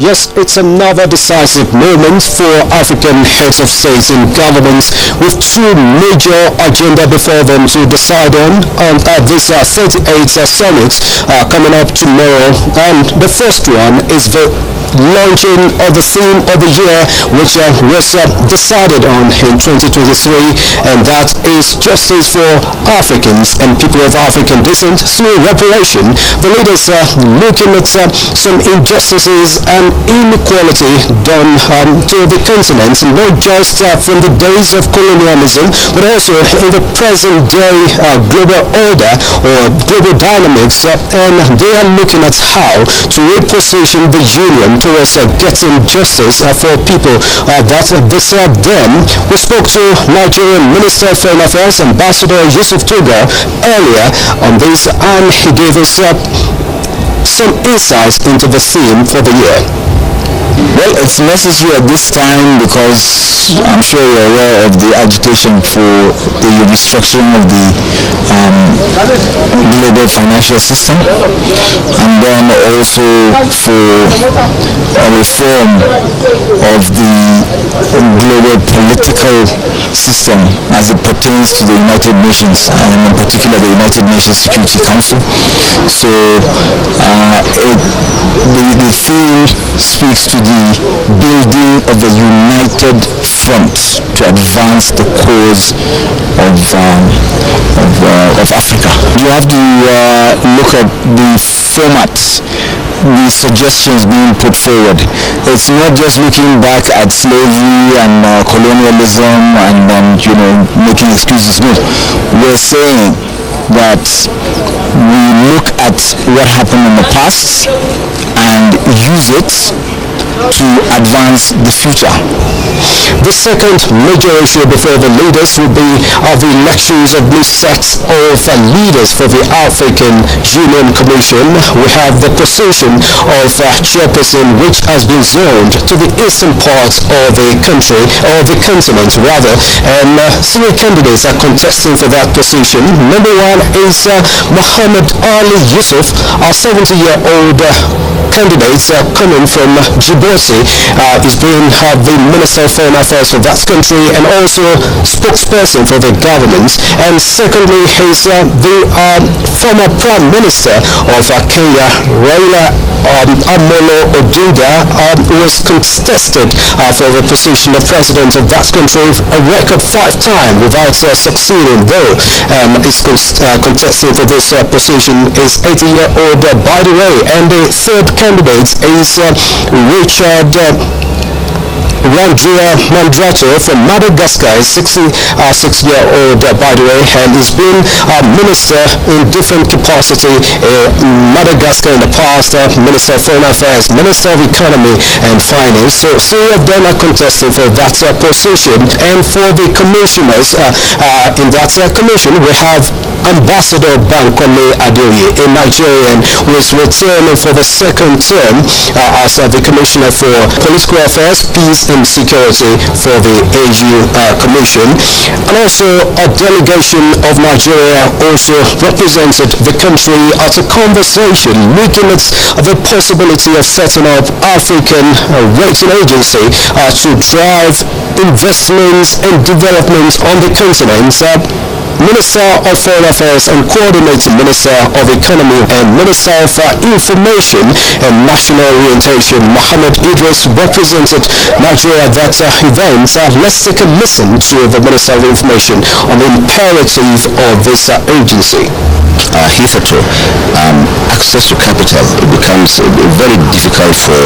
Yes, it's another decisive moment for African heads of states and governments with two major agenda before them to decide on this 38th summit coming up tomorrow. And the first one is the launching of the theme of the year, which was decided on in 2023, and that is justice for Africans and people of African descent through reparation. The leaders are looking at some injustices and inequality done to the continent, not just from the days of colonialism, but also in the present day global order or global dynamics, and they are looking at how to reposition the union towards getting justice for people that deserve them. We spoke to Nigerian Minister of Foreign Affairs, Ambassador Yusuf Tuga, earlier on this, and he gave us some insights into the theme for the year. Well, it's necessary at this time because I'm sure you're aware of the agitation for the restructuring of the global financial system, and then also for a reform of the global political system as it pertains to the United Nations, and in particular the United Nations Security Council. So the theme speaks to the building of a united front to advance the cause of Africa. You have to look at the formats, the suggestions being put forward. It's not just looking back at slavery and colonialism and making excuses. No, we're saying that we look at what happened in the past and use it to advance the future. The second major issue before the leaders will be the elections of new sets of leaders for the African Union Commission. We have the position of chairperson, which has been zoned to the eastern part of the country, or the continent rather, and three candidates are contesting for that position. Number one is Muhammad Ali Yusuf, a 70-year-old candidate coming from Djibouti. He's been the Minister of Foreign Affairs for that country and also spokesperson for the government. And secondly, he's the former Prime Minister of Kenya, Raila Amolo Odinga, who was contested for the position of President of that country a record 5 times without succeeding, though. He's contesting for this position is 80-year-old, by the way. And the third candidate is Richard Randria Mandrato from Madagascar, is 66-year-old, by the way, and he's been a minister in different capacity in Madagascar in the past, Minister of Foreign Affairs, Minister of Economy and Finance. So 3 of them are contesting for that position. And for the commissioners in that commission, we have Ambassador Bankole Adeoye, a Nigerian who is returning for the second term as the Commissioner for Political Affairs, Peace and Security for the AU Commission. And also a delegation of Nigeria also represented the country at a conversation looking at the possibility of setting up African rating agency to drive investments and development on the continent. Minister of Foreign Affairs and Coordinating Minister of Economy and Minister of Information and National Orientation, Mohammed Idris, represented Nigeria at that event. Let's take a listen to the Minister of Information on the imperative of this agency. Hitherto, access to capital becomes very difficult for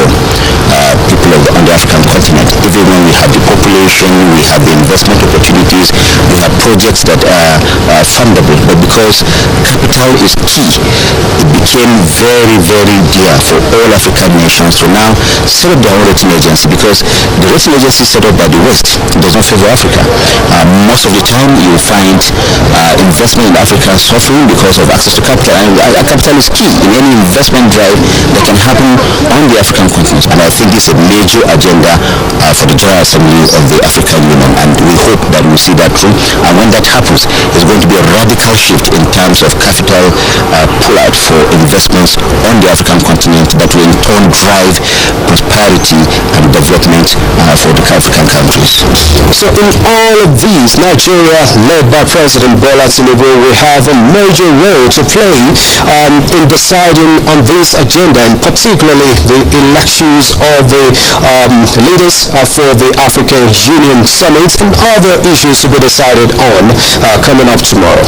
people on the African continent. Even when we have the population, we have the investment opportunities, we have projects that are fundable, but because capital is key, it became very, very dear for all African nations to now set up their own rating agency, because the rating agency set up by the West does not favor Africa. Most of the time you will find investment in Africa suffering because of access to capital, and capital is key in any investment drive that can happen on the African continent. And I I think it's a major agenda for the General Assembly of the African Union, and we hope that we see that through. And when that happens, there's going to be a radical shift in terms of capital pull-out for investments on the African continent that will in turn drive prosperity and development for the African countries. So in all of these, Nigeria, led by President Bola Tinubu, will have a major role to play in deciding on this agenda, and particularly the elections of the leaders for the African Union Summit and other issues to be decided on coming up tomorrow.